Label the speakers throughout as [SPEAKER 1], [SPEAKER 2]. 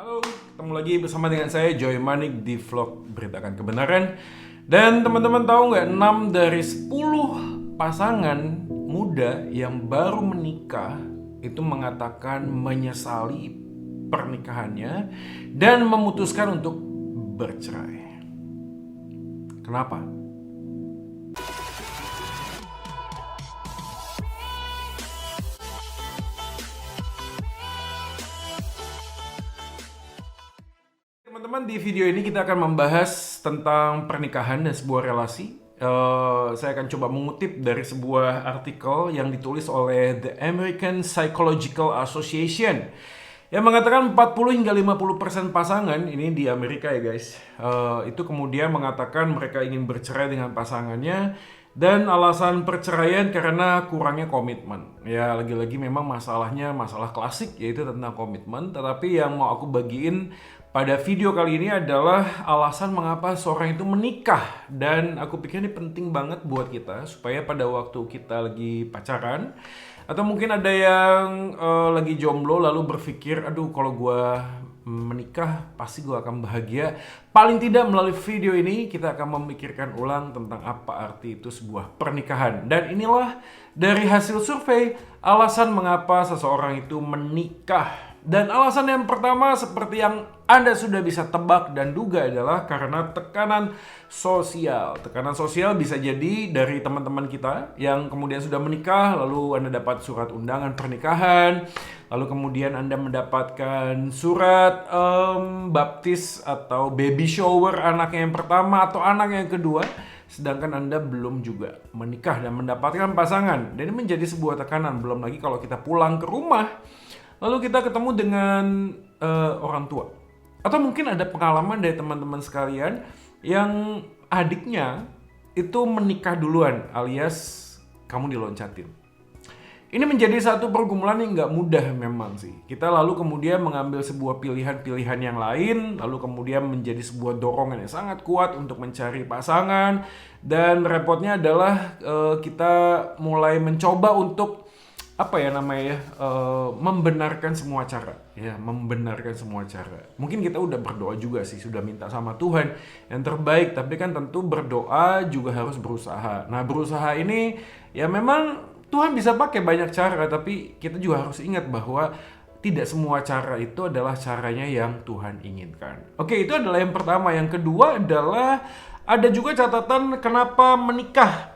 [SPEAKER 1] Halo, ketemu lagi bersama dengan saya Joy Manik di vlog Beritakan Kebenaran. Dan teman-teman tahu nggak, 6 dari 10 pasangan muda yang baru menikah itu mengatakan menyesali pernikahannya dan memutuskan untuk bercerai. Kenapa? Teman-teman, di video ini kita akan membahas tentang pernikahan dan sebuah relasi. Saya akan coba mengutip dari sebuah artikel yang ditulis oleh The American Psychological Association yang mengatakan 40 hingga 50% pasangan ini di Amerika ya guys, itu kemudian mengatakan mereka ingin bercerai dengan pasangannya dan alasan perceraian karena kurangnya komitmen. Ya lagi-lagi memang masalahnya masalah klasik, yaitu tentang komitmen. Tetapi yang mau aku bagiin pada video kali ini adalah alasan mengapa seorang itu menikah. Dan aku pikir ini penting banget buat kita, supaya pada waktu kita lagi pacaran, atau mungkin ada yang lagi jomblo lalu berpikir, aduh kalau gue menikah pasti gue akan bahagia. Paling tidak melalui video ini kita akan memikirkan ulang tentang apa arti itu sebuah pernikahan. Dan inilah dari hasil survei alasan mengapa seseorang itu menikah. Dan alasan yang pertama seperti yang Anda sudah bisa tebak dan duga adalah karena tekanan sosial. Tekanan sosial bisa jadi dari teman-teman kita yang kemudian sudah menikah, lalu Anda dapat surat undangan pernikahan, lalu kemudian Anda mendapatkan surat baptis atau baby shower anaknya yang pertama atau anak yang kedua, sedangkan Anda belum juga menikah dan mendapatkan pasangan. Dan ini menjadi sebuah tekanan, belum lagi kalau kita pulang ke rumah lalu kita ketemu dengan orang tua. Atau mungkin ada pengalaman dari teman-teman sekalian yang adiknya itu menikah duluan, alias kamu diloncatin. Ini menjadi satu pergumulan yang nggak mudah memang sih. Kita lalu kemudian mengambil sebuah pilihan-pilihan yang lain, lalu kemudian menjadi sebuah dorongan yang sangat kuat untuk mencari pasangan. Dan repotnya adalah kita mulai mencoba untuk membenarkan semua cara, ya, membenarkan semua cara. Mungkin kita udah berdoa juga sih, sudah minta sama Tuhan yang terbaik, tapi kan tentu berdoa juga harus berusaha. Nah, berusaha ini ya memang Tuhan bisa pakai banyak cara, tapi kita juga harus ingat bahwa tidak semua cara itu adalah caranya yang Tuhan inginkan. Oke, itu adalah yang pertama. Yang kedua adalah ada juga catatan kenapa menikah.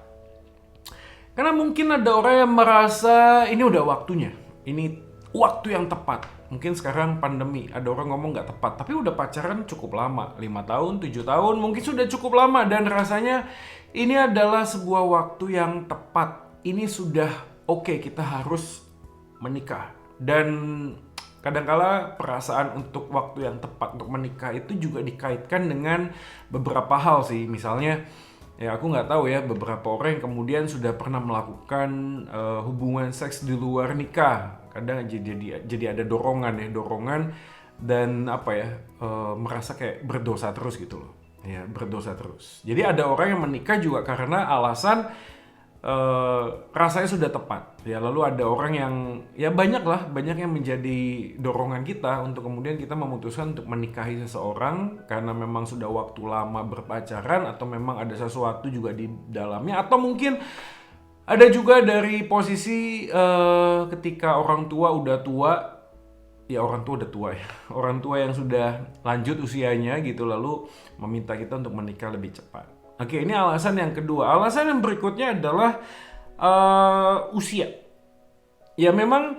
[SPEAKER 1] Karena mungkin ada orang yang merasa ini udah waktunya, ini waktu yang tepat. Mungkin sekarang pandemi, ada orang ngomong nggak tepat, tapi udah pacaran cukup lama, 5 tahun, 7 tahun, mungkin sudah cukup lama. Dan rasanya ini adalah sebuah waktu yang tepat. Ini sudah oke, kita harus menikah. Dan kadangkala perasaan untuk waktu yang tepat untuk menikah itu juga dikaitkan dengan beberapa hal sih. Misalnya, ya aku nggak tahu ya, beberapa orang yang kemudian sudah pernah melakukan hubungan seks di luar nikah. Kadang jadi ada dorongan dan merasa kayak berdosa terus gitu loh. Ya, berdosa terus. Jadi ada orang yang menikah juga karena alasan rasanya sudah tepat. Ya, lalu ada orang yang ya banyak yang menjadi dorongan kita untuk kemudian kita memutuskan untuk menikahi seseorang karena memang sudah waktu lama berpacaran, atau memang ada sesuatu juga di dalamnya, atau mungkin ada juga dari posisi ketika orang tua udah tua. Ya, orang tua udah tua ya. Orang tua yang sudah lanjut usianya gitu, lalu meminta kita untuk menikah lebih cepat. Oke, ini alasan yang kedua. Alasan yang berikutnya adalah usia. Ya memang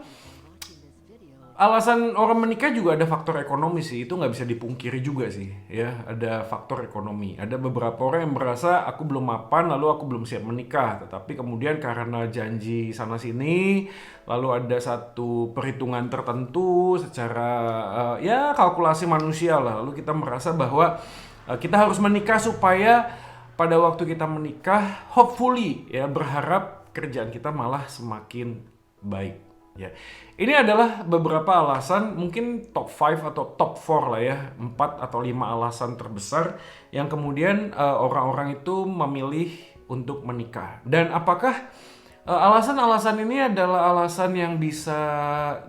[SPEAKER 1] alasan orang menikah juga ada faktor ekonomi sih. Itu nggak bisa dipungkiri juga sih. Ya, ada faktor ekonomi. Ada beberapa orang yang merasa aku belum mapan, lalu aku belum siap menikah. Tetapi kemudian karena janji sana sini, lalu ada satu perhitungan tertentu secara kalkulasi manusia lah. Lalu kita merasa bahwa kita harus menikah supaya pada waktu kita menikah, hopefully ya, berharap kerjaan kita malah semakin baik. Ya, ini adalah beberapa alasan, mungkin top 5 atau top 4 lah ya, 4 atau 5 alasan terbesar yang kemudian orang-orang itu memilih untuk menikah. Dan apakah alasan-alasan ini adalah alasan yang bisa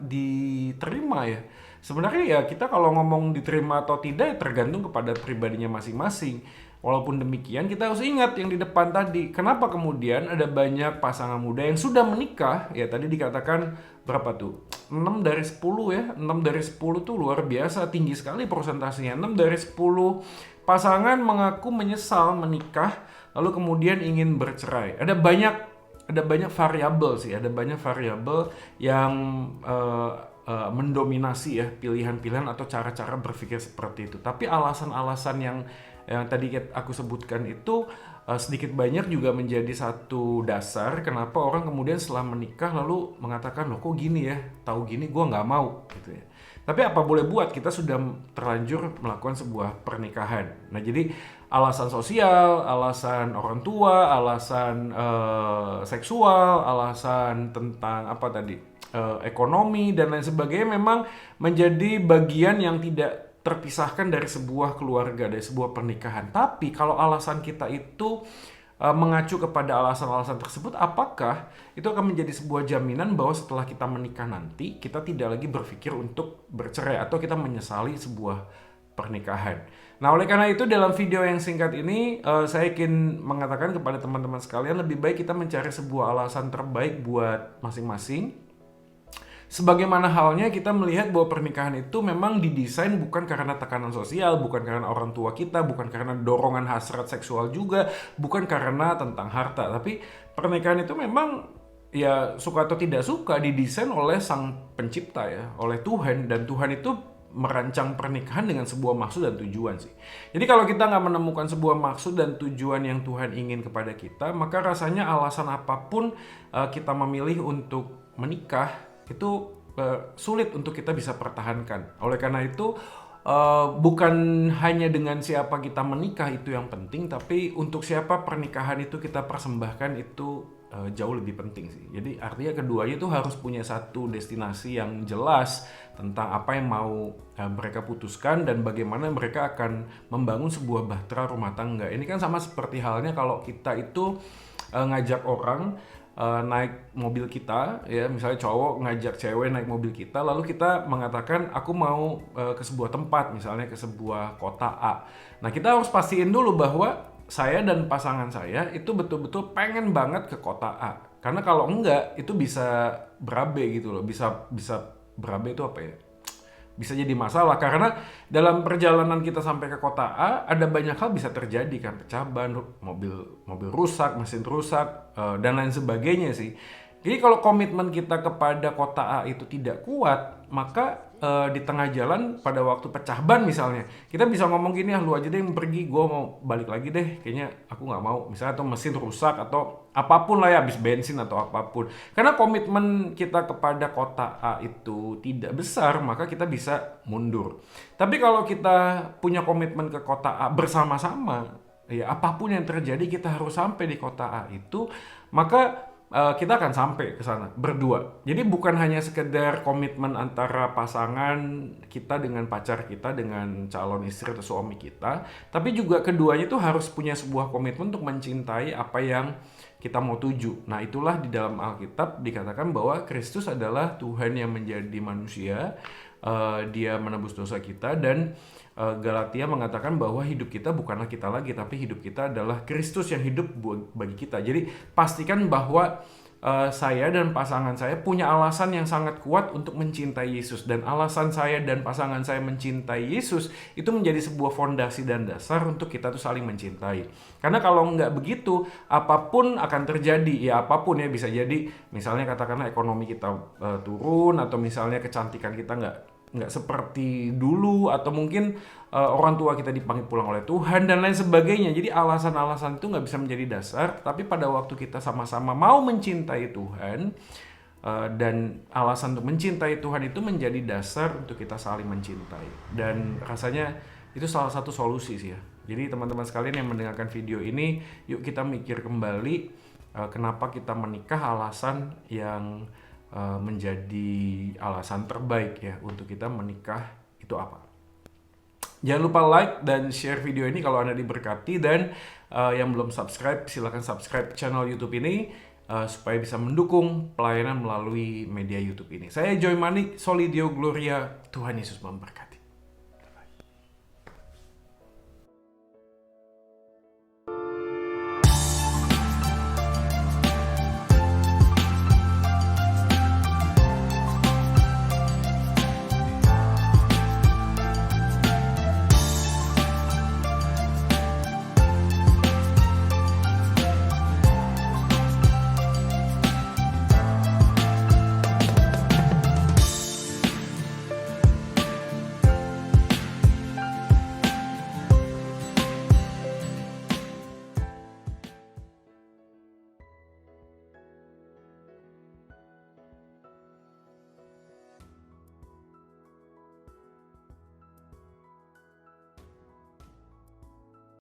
[SPEAKER 1] diterima ya sebenarnya ya kita kalau ngomong diterima atau tidak ya tergantung kepada pribadinya masing-masing. Walaupun demikian kita harus ingat yang di depan tadi. Kenapa kemudian ada banyak pasangan muda yang sudah menikah, ya tadi dikatakan berapa tuh? 6 dari 10 ya. 6 dari 10 tuh luar biasa, tinggi sekali persentasenya. 6 dari 10 pasangan mengaku menyesal menikah lalu kemudian ingin bercerai. Ada banyak variabel sih, ada banyak variabel yang mendominasi ya pilihan-pilihan atau cara-cara berpikir seperti itu. Tapi alasan-alasan yang tadi aku sebutkan itu sedikit banyak juga menjadi satu dasar kenapa orang kemudian setelah menikah lalu mengatakan, loh kok gini ya, tahu gini gue nggak mau gitu ya. Tapi apa boleh buat, kita sudah terlanjur melakukan sebuah pernikahan. Nah jadi alasan sosial, alasan orang tua, alasan seksual, alasan tentang apa tadi, ekonomi dan lain sebagainya memang menjadi bagian yang tidak terpisahkan dari sebuah keluarga, dari sebuah pernikahan. Tapi kalau alasan kita itu mengacu kepada alasan-alasan tersebut, apakah itu akan menjadi sebuah jaminan bahwa setelah kita menikah nanti kita tidak lagi berpikir untuk bercerai atau kita menyesali sebuah pernikahan. Nah, oleh karena itu dalam video yang singkat ini saya ingin mengatakan kepada teman-teman sekalian, lebih baik kita mencari sebuah alasan terbaik buat masing-masing. Sebagaimana halnya kita melihat bahwa pernikahan itu memang didesain bukan karena tekanan sosial, bukan karena orang tua kita, bukan karena dorongan hasrat seksual juga, bukan karena tentang harta. Tapi pernikahan itu memang ya suka atau tidak suka didesain oleh sang pencipta ya, oleh Tuhan. Dan Tuhan itu merancang pernikahan dengan sebuah maksud dan tujuan sih. Jadi kalau kita nggak menemukan sebuah maksud dan tujuan yang Tuhan ingin kepada kita, maka rasanya alasan apapun kita memilih untuk menikah itu sulit untuk kita bisa pertahankan. Oleh karena itu bukan hanya dengan siapa kita menikah itu yang penting, tapi untuk siapa pernikahan itu kita persembahkan itu jauh lebih penting sih. Jadi artinya keduanya itu harus punya satu destinasi yang jelas tentang apa yang mau mereka putuskan dan bagaimana mereka akan membangun sebuah bahtera rumah tangga. Ini kan sama seperti halnya kalau kita itu ngajak orang naik mobil kita ya, misalnya cowok ngajak cewek naik mobil kita, lalu kita mengatakan aku mau ke sebuah tempat, misalnya ke sebuah kota A. Nah kita harus pastiin dulu bahwa saya dan pasangan saya itu betul-betul pengen banget ke kota A, karena kalau enggak itu bisa berabe gitu loh, bisa berabe itu apa ya, bisa jadi masalah karena dalam perjalanan kita sampai ke kota A ada banyak hal bisa terjadi kan, pecah ban, mobil rusak, mesin rusak dan lain sebagainya sih. Jadi kalau komitmen kita kepada kota A itu tidak kuat, maka di tengah jalan pada waktu pecah ban misalnya, kita bisa ngomong gini, ah lu aja deh yang pergi, gue mau balik lagi deh, kayaknya aku nggak mau, misalnya, atau mesin rusak atau apapun lah ya, habis bensin atau apapun. Karena komitmen kita kepada kota A itu tidak besar, maka kita bisa mundur. Tapi kalau kita punya komitmen ke kota A bersama-sama, ya apapun yang terjadi kita harus sampai di kota A itu, maka kita akan sampai ke sana berdua. Jadi bukan hanya sekedar komitmen antara pasangan kita dengan pacar kita, dengan calon istri atau suami kita, tapi juga keduanya itu harus punya sebuah komitmen untuk mencintai apa yang kita mau tuju. Nah itulah di dalam Alkitab dikatakan bahwa Kristus adalah Tuhan yang menjadi manusia, dia menebus dosa kita, dan Galatia mengatakan bahwa hidup kita bukanlah kita lagi, tapi hidup kita adalah Kristus yang hidup bagi kita. Jadi pastikan bahwa saya dan pasangan saya punya alasan yang sangat kuat untuk mencintai Yesus, dan alasan saya dan pasangan saya mencintai Yesus itu menjadi sebuah fondasi dan dasar untuk kita tuh saling mencintai. Karena kalau nggak begitu, apapun akan terjadi, ya apapun ya, bisa jadi misalnya katakanlah ekonomi kita turun, atau misalnya kecantikan kita nggak seperti dulu, atau mungkin orang tua kita dipanggil pulang oleh Tuhan dan lain sebagainya. Jadi alasan-alasan itu nggak bisa menjadi dasar, tapi pada waktu kita sama-sama mau mencintai Tuhan, dan alasan untuk mencintai Tuhan itu menjadi dasar untuk kita saling mencintai. Dan rasanya itu salah satu solusi sih ya. Jadi teman-teman sekalian yang mendengarkan video ini, yuk kita mikir kembali kenapa kita menikah, alasan yang menjadi alasan terbaik ya untuk kita menikah itu apa. Jangan lupa like dan share video ini kalau Anda diberkati, dan yang belum subscribe silahkan subscribe channel YouTube ini supaya bisa mendukung pelayanan melalui media YouTube ini. Saya Joy Manik, Solidio Gloria, Tuhan Yesus memberkati.